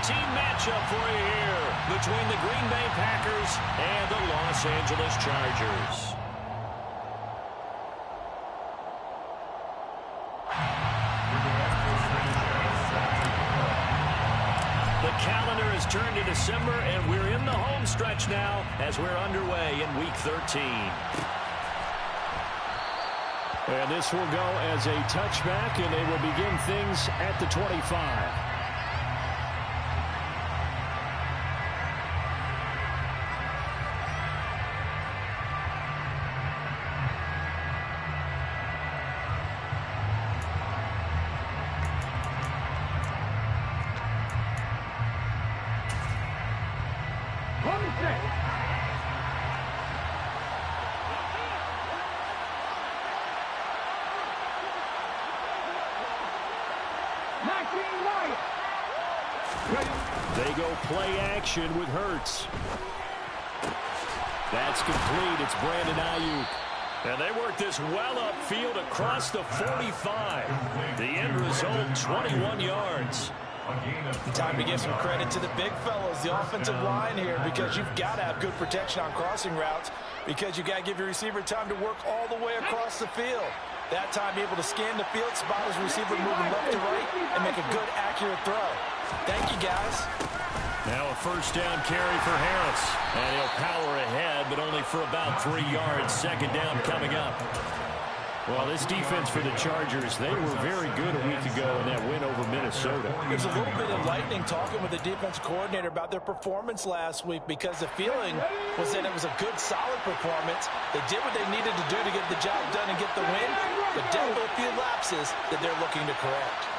team matchup for you here between the Green Bay Packers and the Los Angeles Chargers. The calendar has turned to December, and we're in the home stretch now as we're underway in Week 13. And this will go as a touchback, and they will begin things at the 25. They go play action with Hurts. That's complete. It's Brandon Ayuk. And they work this well upfield across the 45. The end result, 21 yards. Time to give some credit to the big fellows, the offensive line here, because you've got to have good protection on crossing routes, because you've got to give your receiver time to work all the way across the field. That time able to scan the field, spot his receiver moving left to right, and make a good, accurate throw. Thank you, guys. Now a first down carry for Harris. And he'll power ahead, but only for about 3 yards. Second down coming up. Well, this defense for the Chargers, they were very good a week ago in that win over Minnesota. There's a little bit of lightning talking with the defense coordinator about their performance last week, because the feeling was that it was a good, solid performance. They did what they needed to do to get the job done and get the win, but definitely a few lapses that they're looking to correct.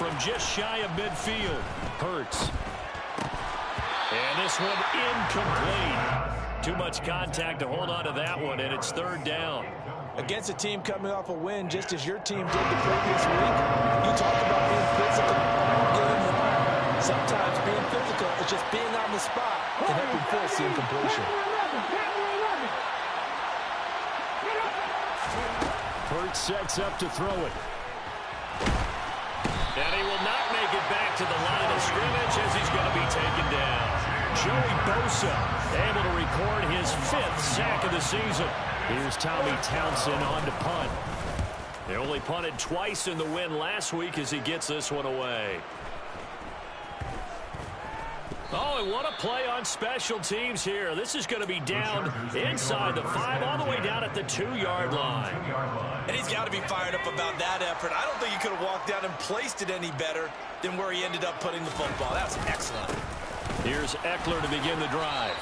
From just shy of midfield, Hurts. And this one incomplete. Too much contact to hold on to that one, and it's third down. Against a team coming off a win, just as your team did the previous week, you talk about being physical all game long. Sometimes being physical is just being on the spot and helping force the incompletion. Hurts sets up to throw it. And he will not make it back to the line of scrimmage as he's going to be taken down. Joey Bosa able to record his 5th sack of the season. Here's Tommy Townsend on to punt. They only punted twice in the win last week as he gets this one away. Oh, and what a play on special teams here. This is going to be down inside the 5, all the way down at the 2-yard line. And he's got to be fired up about that effort. I don't think he could have walked down and placed it any better than where he ended up putting the football. That was excellent. Here's Eckler to begin the drive.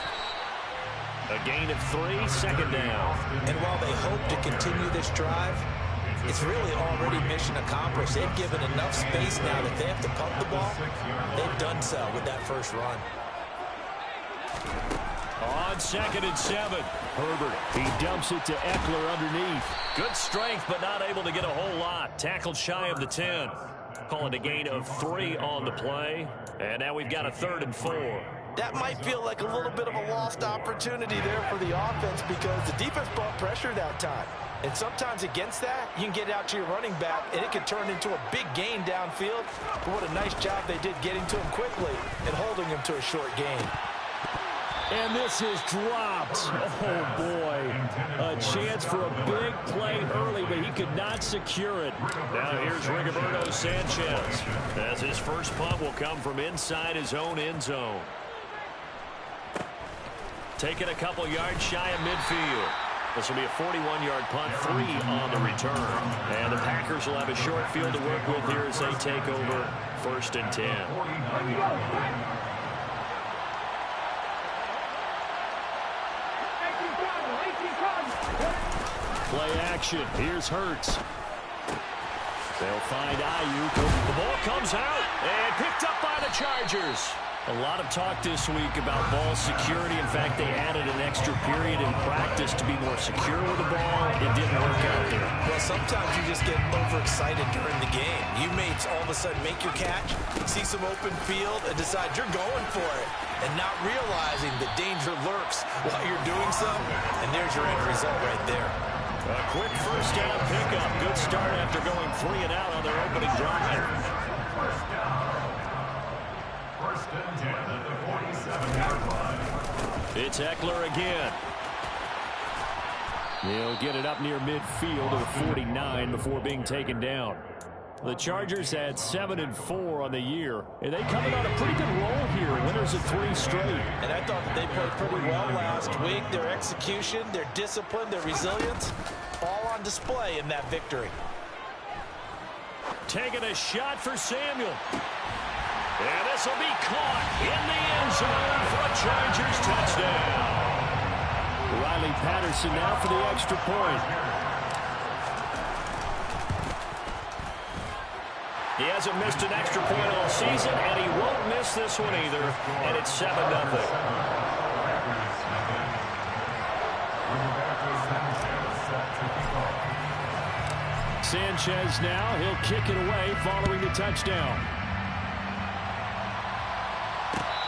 A gain of 3, second down. And while they hope to continue this drive, it's really already mission accomplished. They've given enough space now that they have to pump the ball. They've done so with that first run. On 2nd and 7. Herbert, he dumps it to Eckler underneath. Good strength, but not able to get a whole lot. Tackled shy of the 10. Call it a gain of 3 on the play. And now we've got a 3rd and 4. That might feel like a little bit of a lost opportunity there for the offense, because the defense brought pressure that time. And sometimes against that, you can get out to your running back, and it can turn into a big gain downfield. But what a nice job they did getting to him quickly and holding him to a short gain. And this is dropped. Oh, boy. A chance for a big play early, but he could not secure it. Now here's Rigoberto Sanchez, as his first punt will come from inside his own end zone. Taking a couple yards shy of midfield. This will be a 41-yard punt, 3 on the return. And the Packers will have a short field to work with here as they take over 1st and 10. Play action. Here's Hurts. They'll find Ayuk. The ball comes out and picked up by the Chargers. A lot of talk this week about ball security. In fact, they added an extra period in practice to be more secure with the ball. It didn't work out there. Well, sometimes you just get overexcited during the game. You mates all of a sudden make your catch, see some open field, and decide you're going for it, and not realizing the danger lurks while you're doing so. And there's your end result right there. A quick first down pickup. Good start after going 3 and out on their opening drive. First and 10 at the 47-yard line. It's Eckler again. He'll get it up near midfield to the 49 before being taken down. The Chargers had 7-4 on the year, and they come in on a pretty good roll here. Winners of 3 straight. And I thought that they played pretty well last week. Their execution, their discipline, their resilience, all on display in that victory. Taking a shot for Samuel. And this will be caught in the end zone for a Chargers touchdown. Riley Patterson now for the extra point. He hasn't missed an extra point all season, and he won't miss this one either. And it's 7-0. Sanchez now, he'll kick it away following the touchdown.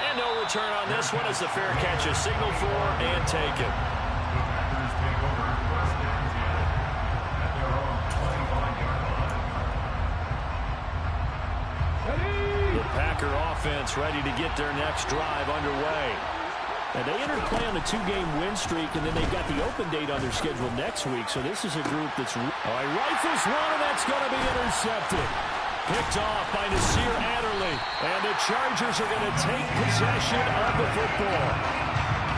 And no return on this one as the fair catch is signaled for and taken. The Packer offense ready to get their next drive underway. And they entered play on a 2-game win streak, and then they've got the open date on their schedule next week. So this is a group that's... All right, rifles one, and that's going to be intercepted. Picked off by Nasir Adderley. And the Chargers are going to take possession of the football.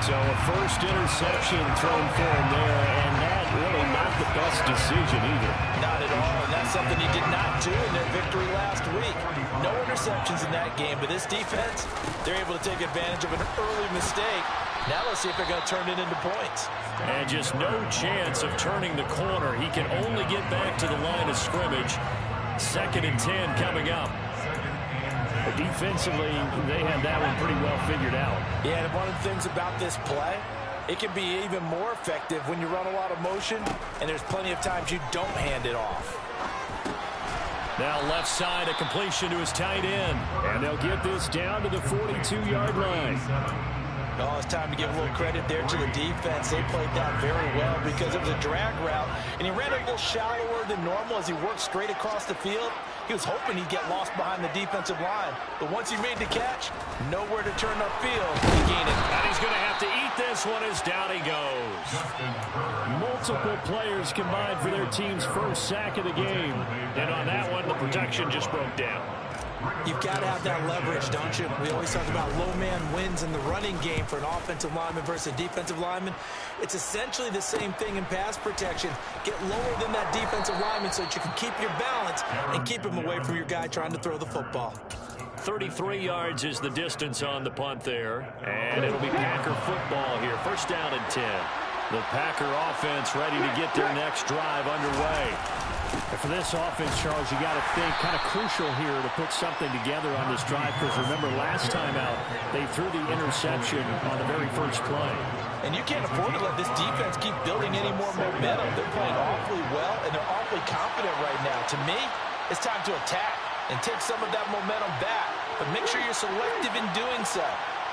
So a first interception thrown for him there, and that really not the best decision either. Not at all, and that's something he did not do in their victory last week. No interceptions in that game, but this defense, they're able to take advantage of an early mistake. Now let's see if they're going to turn it into points. And just no chance of turning the corner. He can only get back to the line of scrimmage. 2nd and 10 coming up. But defensively, they had that one pretty well figured out. Yeah, and one of the things about this play, it can be even more effective when you run a lot of motion, and there's plenty of times you don't hand it off. Now left side, a completion to his tight end. And they'll get this down to the 42-yard line. Oh, it's time to give a little credit there to the defense. They played that very well because it was a drag route, and he ran a little shallower than normal as he worked straight across the field. He was hoping he'd get lost behind the defensive line, but once he made the catch, nowhere to turn upfield to gain it. And he's going to have to eat this one as down he goes. Multiple players combined for their team's first sack of the game. And on that one, the protection just broke down. You've got to have that leverage, don't you? We always talk about low man wins in the running game for an offensive lineman versus a defensive lineman. It's essentially the same thing in pass protection. Get lower than that defensive lineman so that you can keep your balance and keep him away from your guy trying to throw the football. 33 yards is the distance on the punt there. And it'll be Packer football here. First down and 10. The Packer offense ready to get their next drive underway. And for this offense, Charles, you got to think kind of crucial here to put something together on this drive, because remember last time out they threw the interception on the very first play. And you can't afford to let this defense keep building any more momentum. They're playing awfully well, and they're awfully confident right now. To me, it's time to attack and take some of that momentum back, but make sure you're selective in doing so.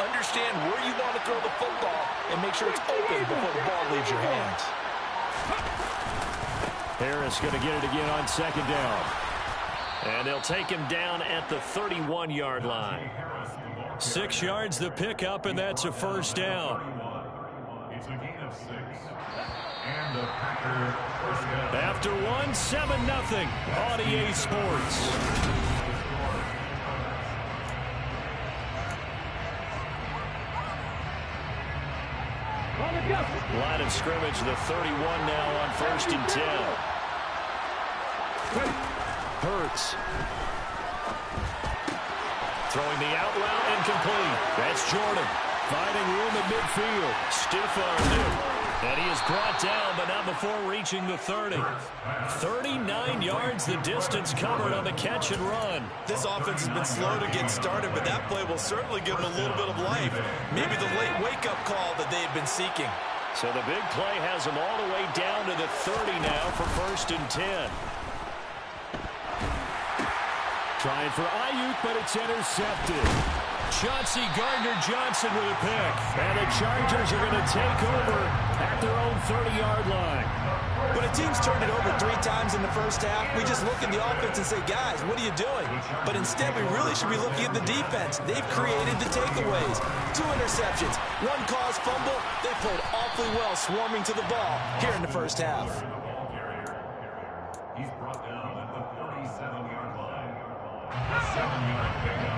Understand where you want to throw the football and make sure it's open before the ball leaves your hands. Harris going to get it again on 2nd down. And they'll take him down at the 31-yard line. 6 yards the pickup, and that's a first down. It's a gain of 6. And the Packer first down. After one, 7-0 on EA Sports. Line of scrimmage, the 31 now on 1st and 10. Hurts. Throwing the out route incomplete. That's Jordan. Finding room at midfield. Stiff-armed him. And he is brought down, but not before reaching the 30. 39 yards the distance covered on the catch and run. This offense has been slow to get started, but that play will certainly give them a little bit of life. Maybe the late wake-up call that they've been seeking. So the big play has them all the way down to the 30 now for 1st and 10. Trying for Ayuk, but it's intercepted. Chauncey Gardner-Johnson with a pick. And the Chargers are going to take over at their own 30-yard line. When a team's turned it over 3 times in the first half, we just look at the offense and say, guys, what are you doing? But instead, we really should be looking at the defense. They've created the takeaways. 2 interceptions, 1 caused fumble. They played awfully well swarming to the ball here in the first half. He's brought down at the 37-yard line. A 7-yard pickup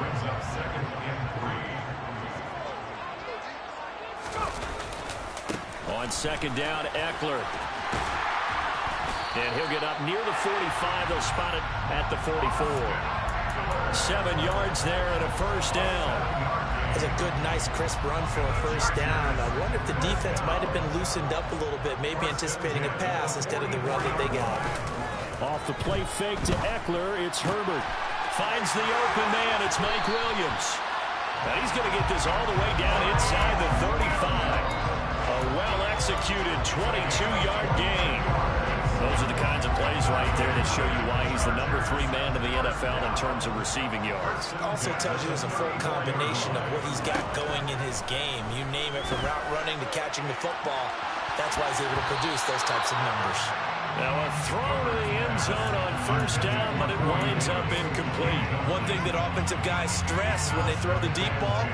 brings up 2nd and 3. On 2nd down, Eckler. And he'll get up near the 45. They'll spot it at the 44. 7 yards there and a first down. That's a good, nice, crisp run for a first down. I wonder if the defense might have been loosened up a little bit, maybe anticipating a pass instead of the run that they got. Off the play fake to Eckler, it's Herbert. Finds the open man, it's Mike Williams. And he's going to get this all the way down inside the 35. A well-executed 22-yard gain. Those are the kinds of plays right there that show you why he's the number 3 man in the NFL in terms of receiving yards. Also tells you there's a full combination of what he's got going in his game. You name it, from route running to catching the football. That's why he's able to produce those types of numbers. Now a throw to the end zone on first down, but it winds up incomplete. One thing that offensive guys stress when they throw the deep ball,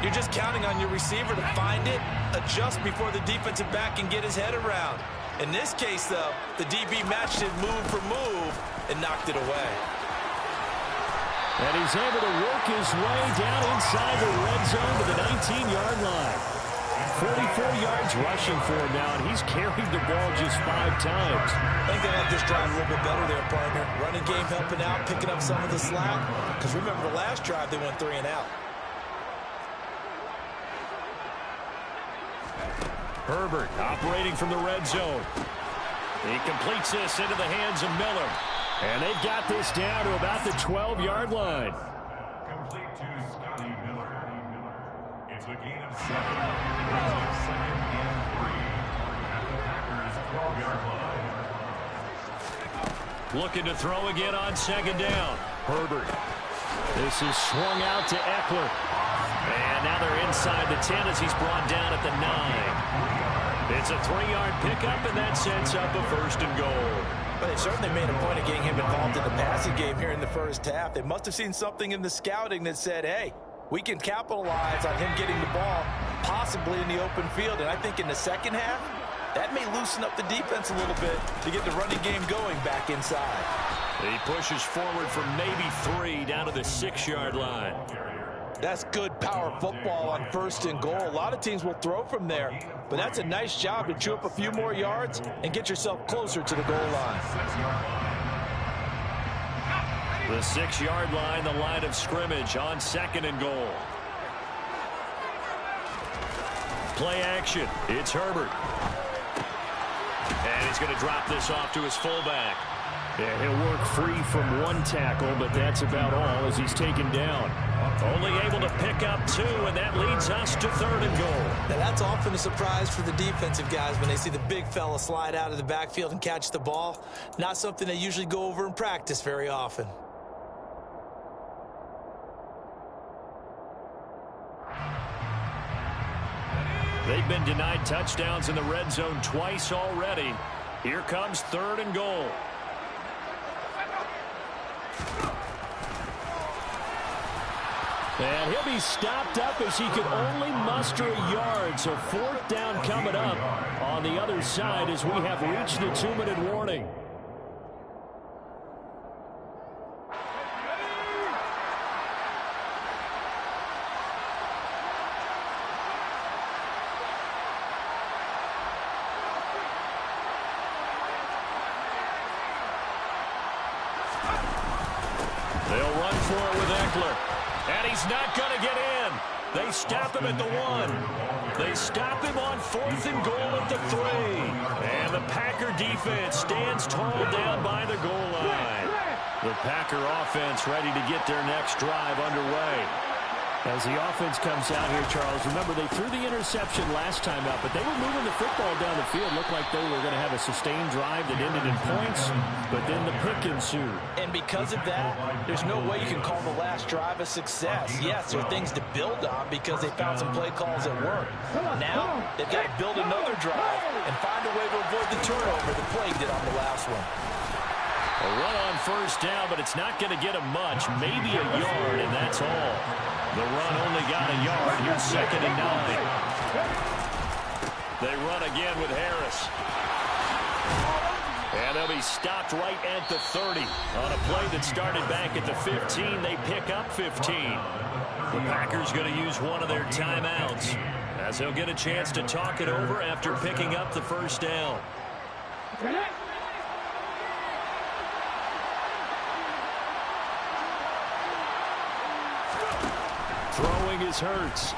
you're just counting on your receiver to find it, adjust before the defensive back can get his head around. In this case, though, the DB matched it move for move and knocked it away. And he's able to work his way down inside the red zone to the 19-yard line. 44 yards rushing for him now, and he's carried the ball just 5 times. I think they like this drive a little bit better there, partner. Running game helping out, picking up some of the slack. Because remember, the last drive, they went 3 and out. Herbert operating from the red zone. He completes this into the hands of Miller. And they've got this down to about the 12-yard line. Complete to Scotty Miller. It's a gain of 7. Brings up 2nd and 3 at the Packers' 12-yard line. Looking to throw again on 2nd down. Herbert. This is swung out to Eckler. And now they're inside the 10 as he's brought down at the 9. It's a 3-yard pickup, and that sets up a 1st and goal. But they certainly made a point of getting him involved in the passing game here in the first half. They must have seen something in the scouting that said, hey, we can capitalize on him getting the ball, possibly in the open field. And I think in the second half, that may loosen up the defense a little bit to get the running game going back inside. He pushes forward from maybe 3 down to the 6-yard line. That's good power football on 1st and goal. A lot of teams will throw from there, but that's a nice job to chew up a few more yards and get yourself closer to the goal line. The 6-yard line, the line of scrimmage on 2nd and goal. Play action. It's Herbert. And he's going to drop this off to his fullback. Yeah, he'll work free from 1 tackle, but that's about all as he's taken down. Only able to pick up 2, and that leads us to 3rd and goal. Now, that's often a surprise for the defensive guys when they see the big fella slide out of the backfield and catch the ball. Not something they usually go over in practice very often. They've been denied touchdowns in the red zone twice already. Here comes 3rd and goal. And he'll be stopped up as he could only muster a yard. So 4th down coming up on the other side as we have reached the 2-minute warning. They'll run for it with Eckler. And he's not going to get in. They stop him at the 1. They stop him on 4th and goal at the 3. And the Packer defense stands tall down by the goal line. The Packer offense ready to get their next drive underway. As the offense comes out here, Charles, remember they threw the interception last time out, but they were moving the football down the field. Looked like they were going to have a sustained drive that ended in points, but then the pick ensued. And because of that, there's no way you can call the last drive a success. Yes, there are things to build on because they found some play calls that work. Now, they've got to build another drive and find a way to avoid the turnover the play did on the last one. A run on first down, but it's not going to get him much. Maybe a yard, and that's all. The run only got a yard. Here's 2nd and 9. They run again with Harris. And they'll be stopped right at the 30. On a play that started back at the 15, they pick up 15. The Packers going to use one of their timeouts, as they'll get a chance to talk it over after picking up the first down. Throwing is Hurts.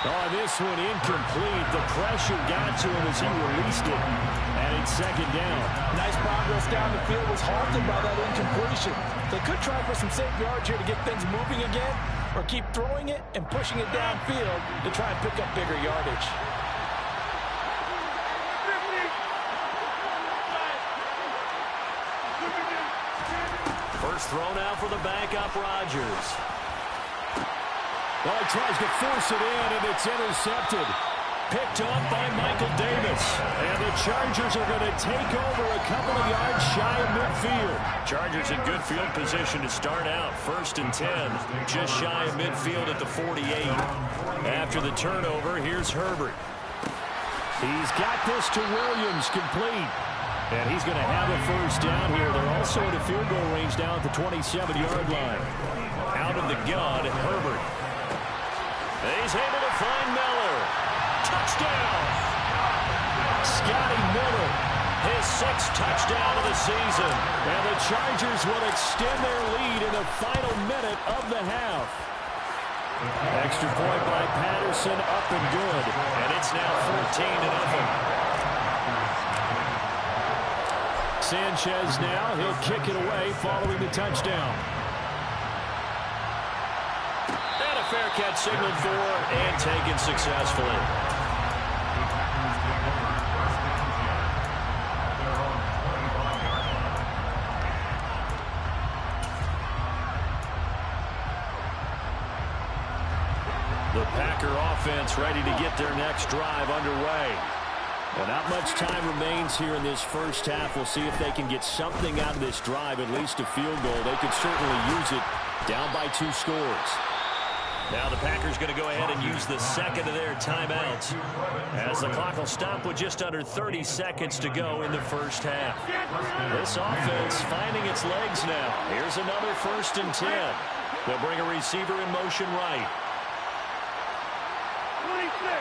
Oh, this one incomplete. The pressure got to him as he released it. And it's 2nd down. Nice progress down the field was halted by that incompletion. They could try for some safe yards here to get things moving again, or keep throwing it and pushing it downfield to try and pick up bigger yardage. First throw now for the backup, Rodgers. Well, he tries to force it in, and it's intercepted. Picked off by Michael Davis. And the Chargers are going to take over a couple of yards shy of midfield. Chargers in good field position to start out. 1st and 10. Just shy of midfield at the 48. After the turnover, here's Herbert. He's got this to Williams, complete. And he's going to have a first down here. They're also in a field goal range down at the 27-yard line. Out of the gun, Herbert. He's able to find Miller. Touchdown! Scotty Miller, his 6th touchdown of the season. And the Chargers will extend their lead in the final minute of the half. Extra point by Patterson, up and good. And it's now 14-0. Sanchez now, he'll kick it away following the touchdown. And a fair catch signaled for and taken successfully. The Packer offense ready to get their next drive underway. Well, not much time remains here in this first half. We'll see if they can get something out of this drive, at least a field goal. They could certainly use it, down by 2 scores. Now the Packers going to go ahead and use the 2nd of their timeouts, as the clock will stop with just under 30 seconds to go in the first half. This offense finding its legs now. Here's another 1st and 10. They'll bring a receiver in motion right. 26.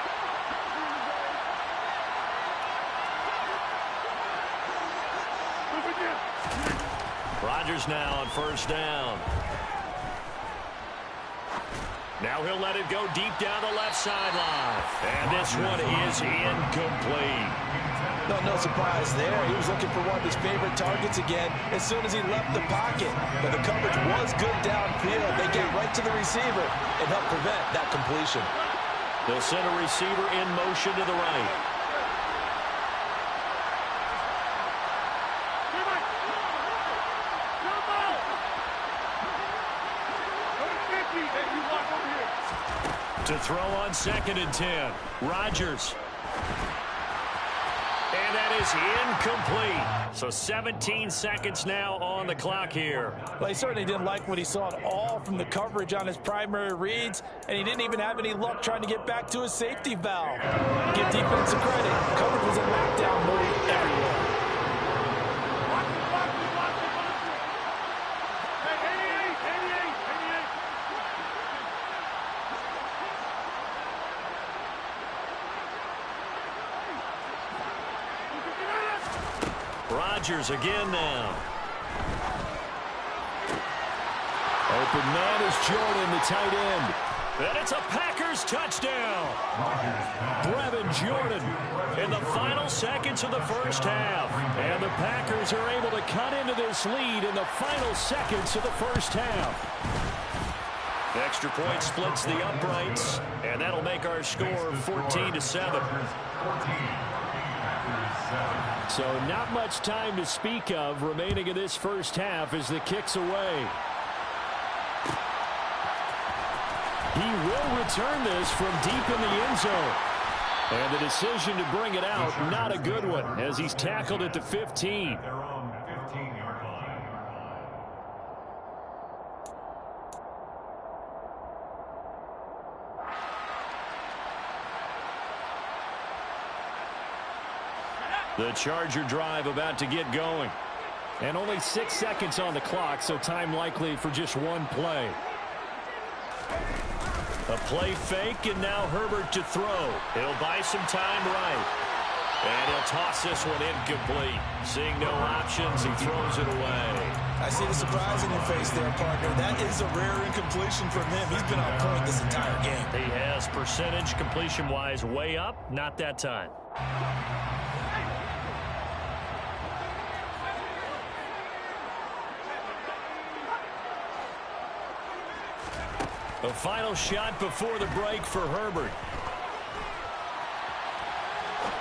Rodgers now on first down. Now he'll let it go deep down the left sideline. And this one is incomplete. No surprise there. He was looking for one of his favorite targets again as soon as he left the pocket. But the coverage was good downfield. They get right to the receiver and help prevent that completion. They'll send a receiver in motion to the right. To throw on 2nd and 10. Rodgers. And that is incomplete. So 17 seconds now on the clock here. Well, he certainly didn't like what he saw at all from the coverage on his primary reads, and he didn't even have any luck trying to get back to his safety valve. Give defense some credit. Coverage was in lockdown mode everywhere. Rodgers again now. Open man is Jordan, the tight end. And it's a Packers touchdown. Brevin Jordan in the final seconds of the first half. And the Packers are able to cut into this lead in the final seconds of the first half. The extra point splits the uprights, and that'll make our score 14-7. So not much time to speak of remaining in this first half as the kick's away. He will return this from deep in the end zone. And the decision to bring it out, not a good one, as he's tackled at the 15. Their own 15-yard line. The Charger drive about to get going. And only 6 seconds on the clock, so time likely for just one play. A play fake, and now Herbert to throw. He'll buy some time right. And he'll toss this one incomplete. Seeing no options, he throws it away. I see the surprise in your face there, partner. That is a rare incompletion from him. He's been on point this entire game. He has percentage completion-wise way up, not that time. A final shot before the break for Herbert.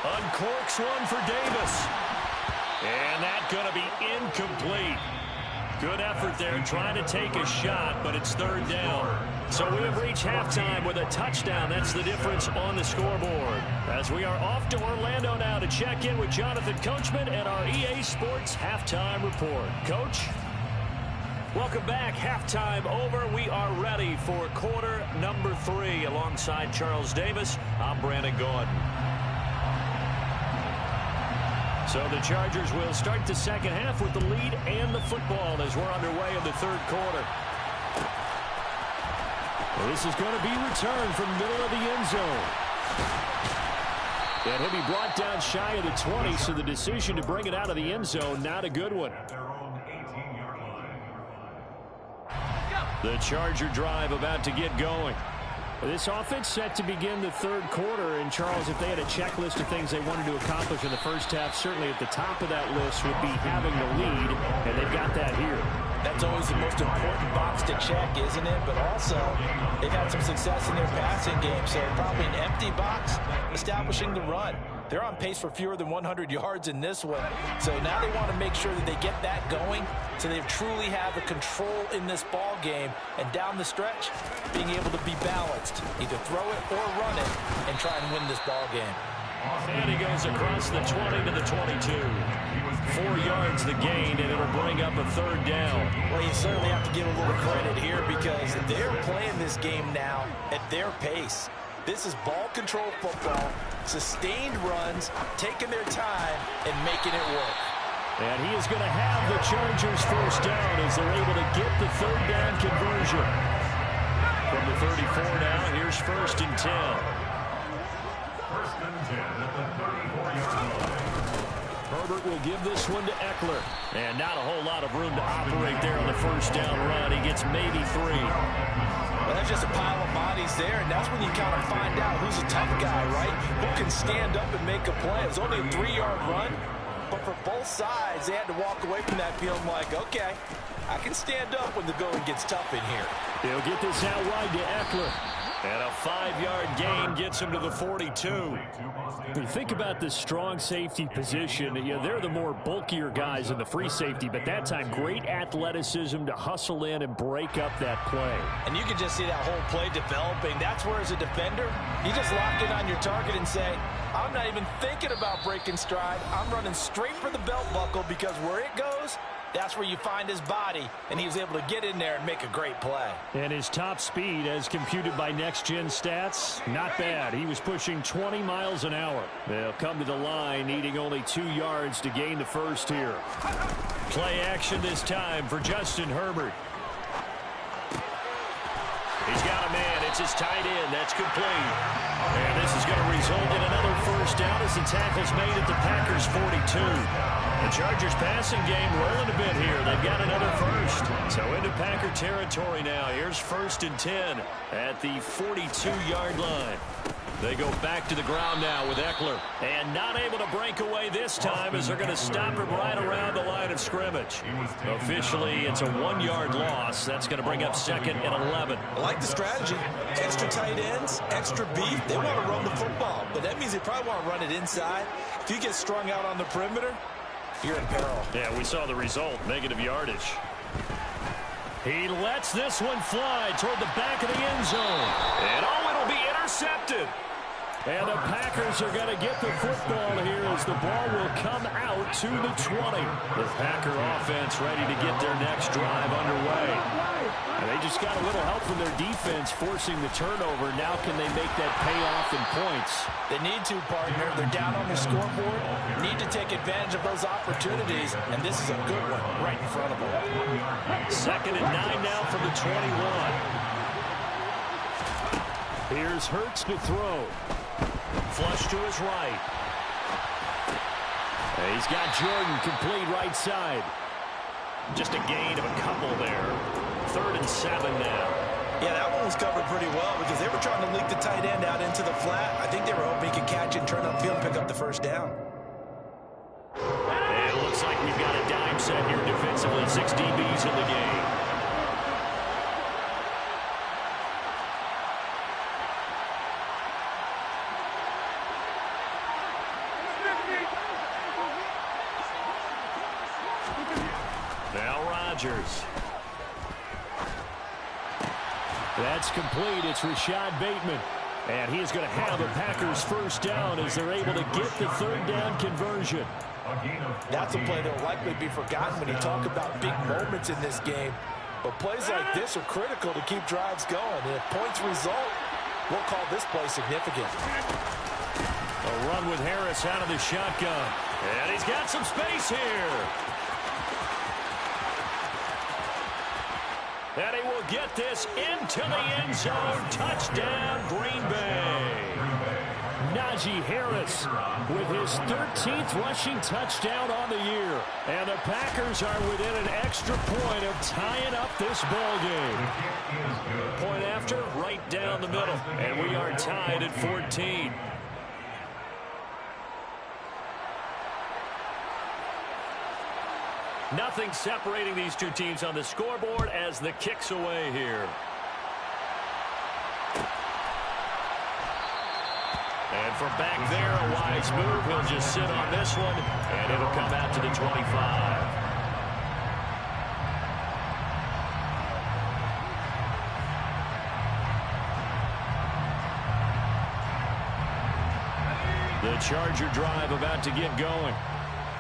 Uncorks one for Davis. And that's going to be incomplete. Good effort there trying to take a shot, but it's third down. So we have reached halftime with a touchdown. That's the difference on the scoreboard. As we are off to Orlando now to check in with Jonathan Coachman and our EA Sports Halftime Report. Coach? Welcome back. Halftime over. We are ready for quarter number 3. Alongside Charles Davis, I'm Brandon Gordon. So the Chargers will start the second half with the lead and the football as we're underway in the third quarter. This is going to be returned from middle of the end zone. And he'll be brought down shy of the 20, so the decision to bring it out of the end zone, not a good one. The Charger drive about to get going. This offense set to begin the third quarter. And, Charles, if they had a checklist of things they wanted to accomplish in the first half, certainly at the top of that list would be having the lead, and they've got that here. That's always the most important box to check, isn't it? But also, they've had some success in their passing game, so probably an empty box establishing the run. They're on pace for fewer than 100 yards in this one. So now they want to make sure that they get that going so they truly have the control in this ball game. And down the stretch, being able to be balanced. Either throw it or run it and try and win this ball game. And he goes across the 20 to the 22. 4 yards the gain, and it'll bring up a third down. Well, you certainly have to give a little credit here because they're playing this game now at their pace. This is ball control football, sustained runs, taking their time, and making it work. And he is going to have the Chargers first down as they're able to get the third down conversion. From the 34 now, here's first and 10. First and 10 at the 34-yard line. Herbert will give this one to Eckler. And not a whole lot of room to operate there on the first down run. He gets maybe 3. Well, that's just a pile of bodies there, and that's when you kind of find out who's a tough guy, right? Who can stand up and make a play. It was only a 3-yard run, but for both sides, they had to walk away from that feeling like, okay, I can stand up when the going gets tough in here. He'll get this out wide to Eckler. And a 5-yard gain gets him to the 42. You think about the strong safety position. They're the more bulkier guys in the free safety, but that time great athleticism to hustle in and break up that play. And you can just see that whole play developing. That's where, as a defender, you just lock in on your target and say, I'm not even thinking about breaking stride. I'm running straight for the belt buckle because where it goes, that's where you find his body, and he was able to get in there and make a great play. And his top speed, as computed by next-gen stats, not bad. He was pushing 20 miles an hour. They'll come to the line, needing only 2 yards to gain the first here. Play action this time for Justin Herbert. He's got a man. It's his tight end. That's complete. And this is going to result in another first down as the tackle's made at the Packers' 42. The Chargers passing game rolling a bit here. They've got another first. So into Packer territory now. Here's first and 10 at the 42-yard line. They go back to the ground now with Eckler. And not able to break away this time as they're going to stop him right around the line of scrimmage. Officially, it's a 1-yard loss. That's going to bring up second and 11. I like the strategy. Extra tight ends, extra beef. They want to run the football, but that means they probably want to run it inside. If you get strung out on the perimeter, you're in peril. Yeah, we saw the result, negative yardage. He lets this one fly toward the back of the end zone. And it'll be intercepted. And the Packers are going to get the football here as the ball will come out to the 20. The Packer offense ready to get their next drive underway. And they just got a little help from their defense forcing the turnover. Now can they make that pay off in points? They need to, partner. They're down on their scoreboard. Need to take advantage of those opportunities. And this is a good one right in front of them. 2nd and 9 now from the 21. Here's Hurts to throw. Flush to his right. He's got Jordan complete right side. Just a gain of a couple there. 3rd and 7 now. Yeah, that one was covered pretty well because they were trying to leak the tight end out into the flat. I think they were hoping he could catch it and turn upfield and pick up the first down. And it looks like we've got a dime set here defensively. 6 DBs in the game. That's complete. It's Rashad Bateman. And he is going to have a Packers first down as they're able to get the 3rd down conversion. That's a play that will likely be forgotten when you talk about big moments in this game. But plays like this are critical to keep drives going. And if points result, we'll call this play significant. A run with Harris out of the shotgun. And he's got some space here. And he will get this into the end zone. Touchdown, Green Bay. Najee Harris with his 13th rushing touchdown on the year. And the Packers are within an extra point of tying up this ball game. Point after, right down the middle. And we are tied at 14. Nothing separating these two teams on the scoreboard as the kick's away here. And from back there, a wise move. He'll just sit on this one, and it'll come out to the 25. The Charger drive about to get going.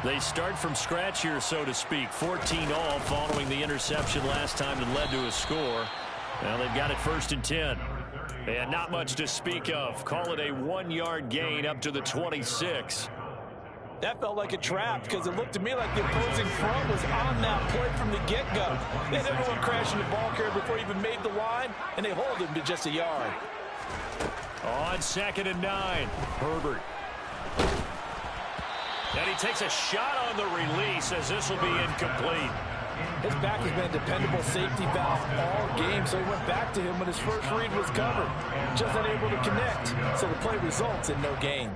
They start from scratch here, so to speak. 14-all following the interception last time that led to a score. Now they've got it 1st and 10. And not much to speak of. Call it a 1-yard gain up to the 26. That felt like a trap because it looked to me like the opposing front was on that play from the get-go. They had everyone crashing the ball carrier before he even made the line, and they hold him to just a yard. On 2nd and 9, Herbert. And he takes a shot on the release as this will be incomplete. His back has been a dependable safety valve all game, so he went back to him when his first read was covered. Just unable to connect, so the play results in no gain.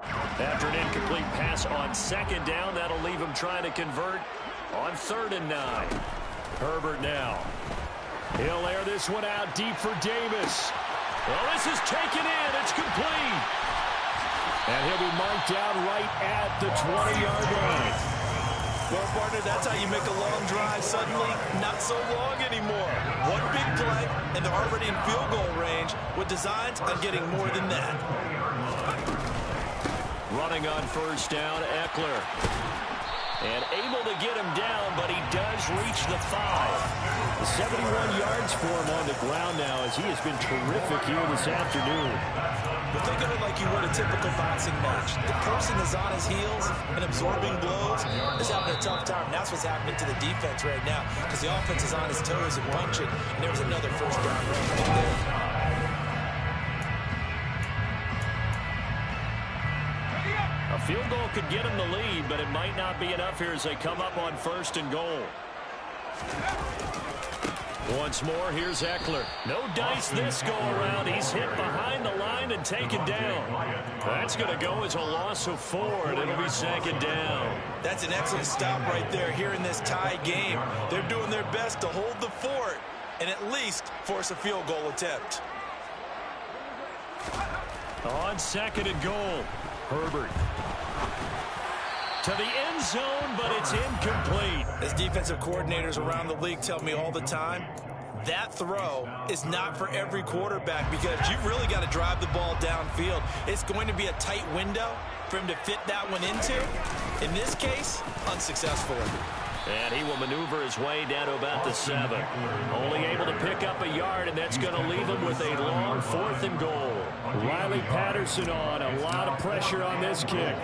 After an incomplete pass on 2nd down, that'll leave him trying to convert on 3rd and 9. Herbert now. He'll air this one out deep for Davis. Well, this is taken in. It's complete. And he'll be marked down right at the 20-yard line. Well, partner, that's how you make a long drive suddenly not so long anymore. One big play, and they're already in field goal range with designs on getting more than that. Running on 1st down, Eckler. And able to get him down, but he does reach the 5. 71 yards for him on the ground now as he has been terrific here this afternoon. But think of it like you would a typical boxing match. The person is on his heels and absorbing blows is having a tough time. That's what's happening to the defense right now because the offense is on his toes and punching. And there was another 1st down run right there. A field goal could get him the lead, but it might not be enough here as they come up on 1st and goal. Once more, here's Eckler. No dice this go-around. He's hit behind the line and taken down. That's going to go as a loss of 4, and it'll be 2nd down. That's an excellent stop right there here in this tie game. They're doing their best to hold the fort and at least force a field goal attempt. On 2nd and goal, Herbert. To the end zone, but it's incomplete. As defensive coordinators around the league tell me all the time, that throw is not for every quarterback because you've really got to drive the ball downfield. It's going to be a tight window for him to fit that one into. In this case, unsuccessfully. And he will maneuver his way down to about the 7. Only able to pick up a yard, and that's going to leave him with a long 4th and goal. Riley Patterson on. A lot of pressure on this kick.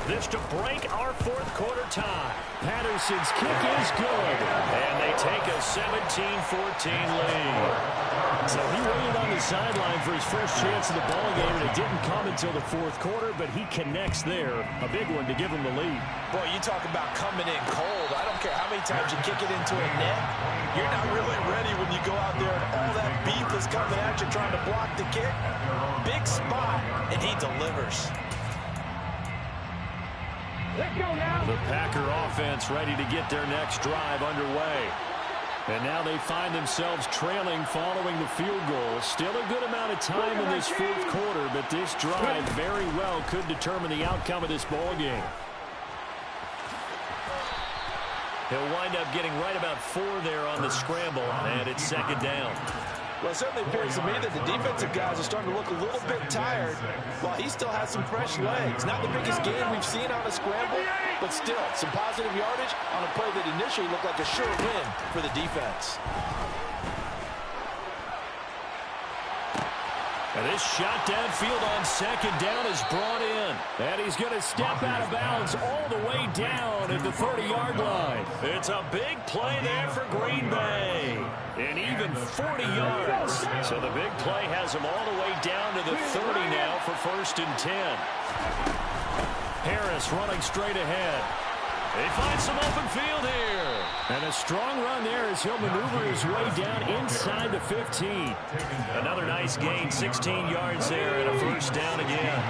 This to break our 4th quarter tie. Patterson's kick is good. And they take a 17-14 lead. So he waited on the sideline for his first chance in the ball game, and it didn't come until the 4th quarter, but he connects there. A big one to give him the lead. Boy, you talk about coming in cold. I don't care how many times you kick it into a net. You're not really ready when you go out there and all that beef is coming at you trying to block the kick. Big spot, and he delivers. The Packer offense ready to get their next drive underway. And now they find themselves trailing following the field goal. Still a good amount of time in this 4th quarter, but this drive very well could determine the outcome of this ball game. He'll wind up getting right about 4 there on the scramble, and it's 2nd down. Well, it certainly appears to me that the defensive guys are starting to look a little bit tired while he still has some fresh legs. Not the biggest gain we've seen on a scramble, but still some positive yardage on a play that initially looked like a sure win for the defense. And this shot downfield on 2nd down is brought in. And he's going to step out of bounds all the way down at the 30-yard line. It's a big play there for Green Bay. And even 40 yards. So the big play has him all the way down to the 30 now for 1st and 10. Harris running straight ahead. They find some open field here. And a strong run there as he'll maneuver his way down inside the 15. Another nice gain, 16 yards there, and a 1st down again.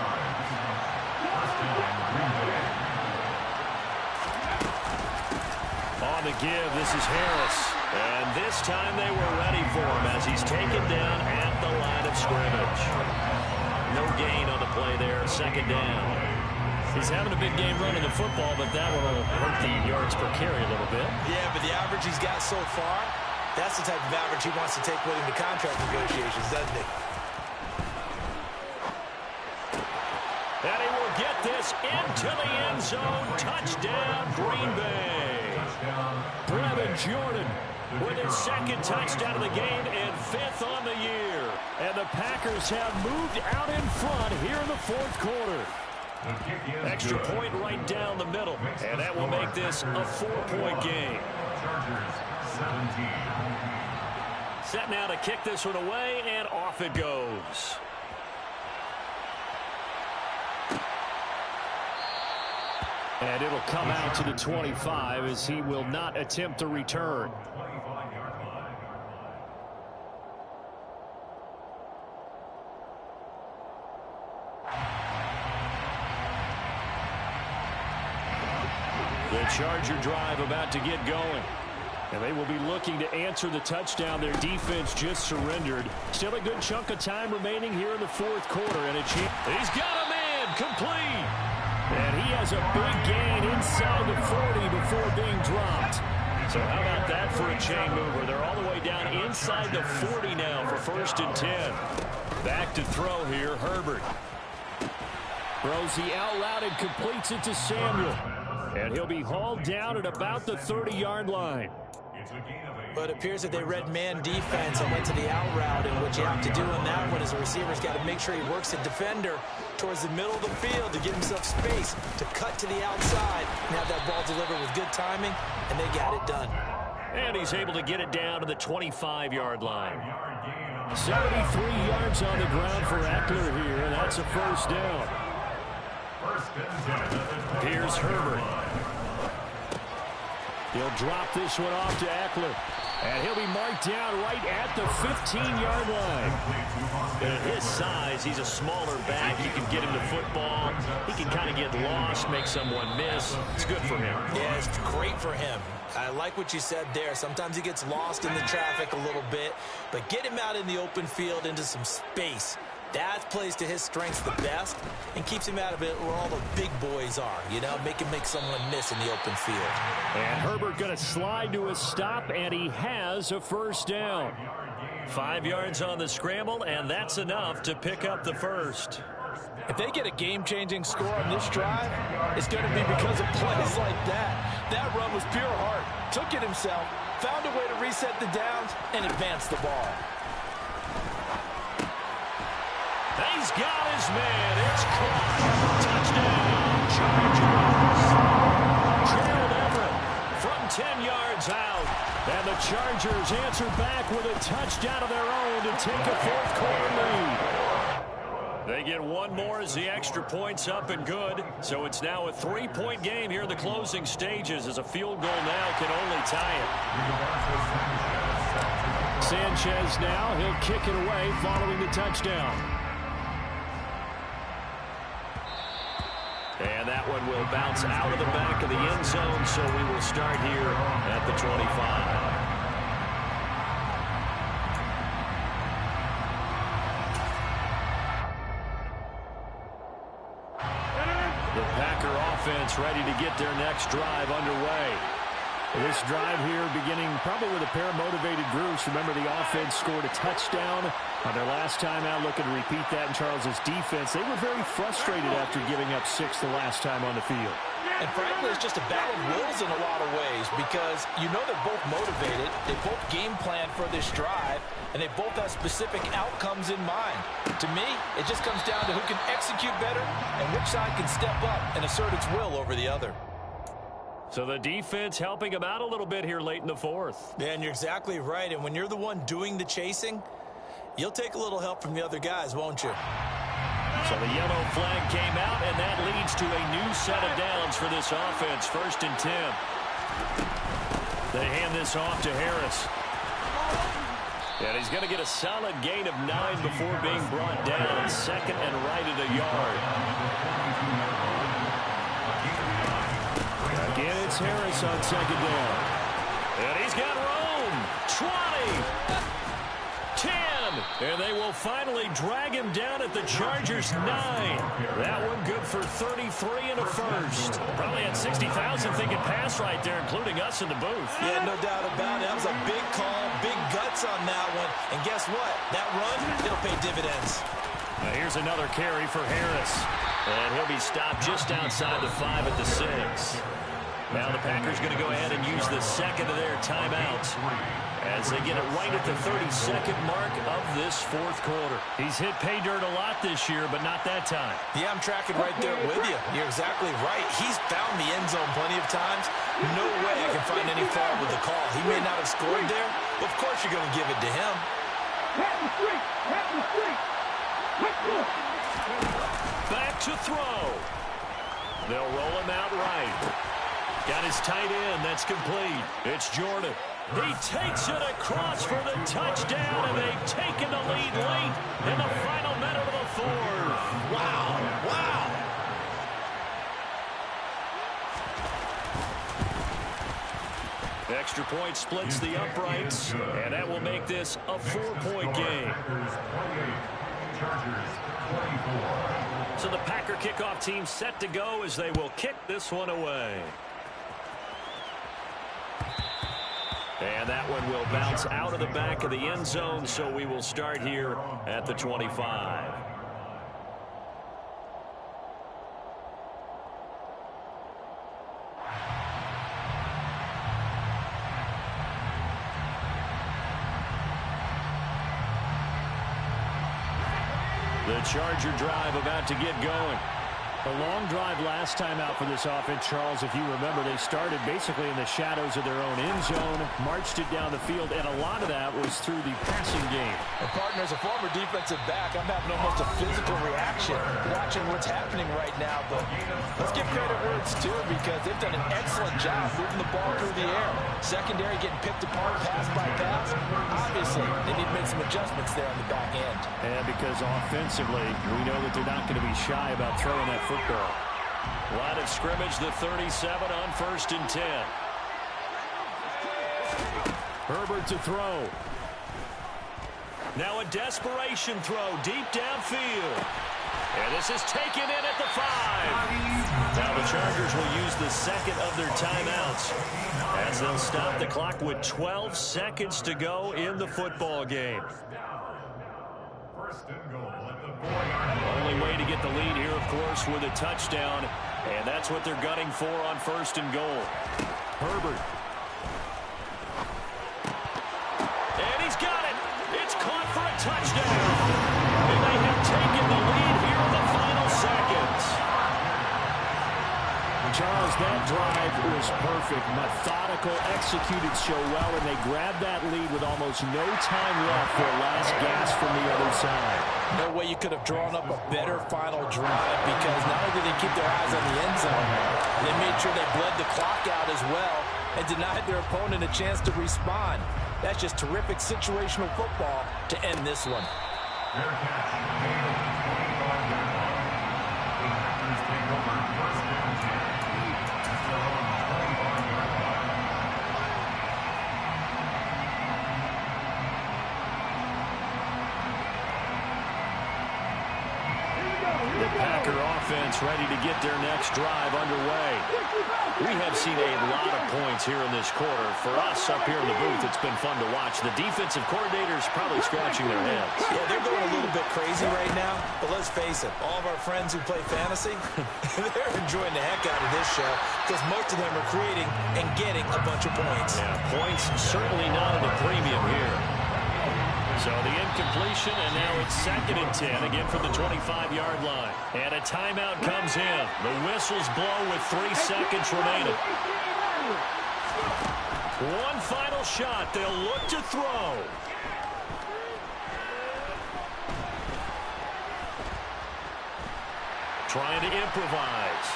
On the give, this is Harris. And this time they were ready for him as he's taken down at the line of scrimmage. No gain on the play there, 2nd down. He's having a big game running the football, but that one will hurt the yards per carry a little bit. Yeah, but the average he's got so far, that's the type of average he wants to take with him to contract negotiations, doesn't he? And he will get this into the end zone. Touchdown, Green Bay. Brevin Jordan with his 2nd touchdown of the game and 5th on the year. And the Packers have moved out in front here in the 4th quarter. Extra point right down the middle. And that will make this a 4-point game. Set now to kick this one away, and off it goes. And it'll come out to the 25 as he will not attempt to return. The Charger drive about to get going. And they will be looking to answer the touchdown their defense just surrendered. Still a good chunk of time remaining here in the 4th quarter. And he's got a man complete. And he has a big gain inside the 40 before being dropped. So how about that for a chain mover? They're all the way down inside the 40 now for 1st and 10. Back to throw here, Herbert. Throws the out loud and completes it to Samuel. And he'll be hauled down at about the 30-yard line. But it appears that they read man defense and went to the out route. And what you have to do in that one is the receiver's got to make sure he works the defender towards the middle of the field to give himself space to cut to the outside and have that ball delivered with good timing, and they got it done. And he's able to get it down to the 25-yard line. 73 yards on the ground for Eckler here, and that's a 1st down. Here's Herbert. He'll drop this one off to Eckler. And he'll be marked down right at the 15-yard line. And at his size, he's a smaller back. You can get him the football. He can kind of get lost, make someone miss. It's good for him. Yeah, it's great for him. I like what you said there. Sometimes he gets lost in the traffic a little bit. But get him out in the open field into some space. That plays to his strengths the best and keeps him out of it where all the big boys are, you know, make someone miss in the open field. And Herbert going to slide to a stop, and he has a first down. 5 yards on the scramble, and that's enough to pick up the first. If they get a game-changing score on this drive, it's going to be because of plays like that. That run was pure heart. Took it himself, found a way to reset the downs, and advance the ball. He's got his man. It's caught. Touchdown, Chargers. Gerald Everett from 10 yards out. And the Chargers answer back with a touchdown of their own to take a fourth-quarter lead. They get one more as the extra point's up and good. So it's now a 3-point game here in the closing stages as a field goal now can only tie it. Sanchez now, he'll kick it away following the touchdown. And that one will bounce out of the back of the end zone, so we will start here at the 25. The Packer offense ready to get their next drive underway. This drive here beginning probably with a pair of motivated groups. Remember, the offense scored a touchdown on their last time out. Looking to repeat that in Charles's defense. They were very frustrated after giving up 6 the last time on the field. And frankly, it's just a battle of wills in a lot of ways because you know they're both motivated. They both game plan for this drive, and they both have specific outcomes in mind. To me, it just comes down to who can execute better and which side can step up and assert its will over the other. So the defense helping him out a little bit here late in the fourth. Yeah, and you're exactly right. And when you're the one doing the chasing, you'll take a little help from the other guys, won't you? So the yellow flag came out, and that leads to a new set of downs for this offense. 1st and 10. They hand this off to Harris. And he's going to get a solid gain of 9 before being brought down. 2nd and right at a yard. Again, it's Harris on 2nd down. And he's got room. 20. 10. And they will finally drag him down at the Chargers' 9. That one good for 33 and a first. Probably had 60,000 thinking pass right there, including us in the booth. Yeah, no doubt about it. That was a big call, big guts on that one. And guess what? That run, it'll pay dividends. Now here's another carry for Harris. And he'll be stopped just outside the 5 at the 6. Now the Packers going to go ahead and use the 2nd of their timeouts as they get it right at the 32nd mark of this 4th quarter. He's hit pay dirt a lot this year, but not that time. Yeah, I'm tracking right there with you. You're exactly right. He's found the end zone plenty of times. No way I can find any fault with the call. He may not have scored there, but of course you're going to give it to him. Back to throw. They'll roll him out right. Got his tight end. That's complete. It's Jordan. He takes it across for the touchdown, and they've taken the lead late in the final minute of the 4th. Wow. Wow. Extra point splits the uprights, and that will make this a 4-point game. So the Packer kickoff team set to go as they will kick this one away. And that one will bounce out of the back of the end zone, so we will start here at the 25. The Charger drive about to get going. A long drive last time out for this offense, Charles. If you remember, they started basically in the shadows of their own end zone, marched it down the field, and a lot of that was through the passing game. Well, partner, as a former defensive back, I'm having almost a physical reaction watching what's happening right now. But let's give credit where it's due because they've done an excellent job moving the ball through the air. Secondary getting picked apart pass by pass. Obviously, they need to make some adjustments there on the back end. And because offensively, we know that they're not going to be shy about throwing that football. Line of scrimmage, the 37 on 1st and 10. Herbert to throw. Now a desperation throw deep downfield. And this is taken in at the 5. Now the Chargers will use the second of their timeouts as they'll stop the clock with 12 seconds to go in the football game. First and goal at the 4-yard line. Only way to get the lead here, of course, with a touchdown. And that's what they're gunning for on first and goal. Herbert. And he's got it. It's caught for a touchdown. And they have taken the lead here in the final seconds. Charles, that drive was perfect. Methodical, executed so well, and they grabbed that lead with almost no time left for a last gasp from the other side. No way you could have drawn up a better final drive, because not only did they keep their eyes on the end zone, they made sure they bled the clock out as well and denied their opponent a chance to respond. That's just terrific situational football to end this one. Fair catch. Gain of 25 yards. The Packers take over first and 10. At their own 25-yard line. The Packer offense ready to get their next drive underway. We have seen a lot of points here in this quarter. For us up here in the booth, it's been fun to watch. The defensive coordinators probably scratching their heads. Yeah, they're going a little bit crazy right now, but let's face it, all of our friends who play fantasy, they're enjoying the heck out of this show because most of them are creating and getting a bunch of points. Yeah, points certainly not at a premium here. So the incompletion, and now it's 2nd and 10, again from the 25-yard line. And a timeout comes in. The whistles blow with 3 seconds remaining. One final shot. They'll look to throw. Trying to improvise.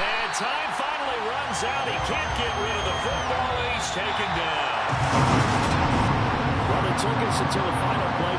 And time finally runs out. He can't get rid of the football. He's taken down. Well, it took us until the final play.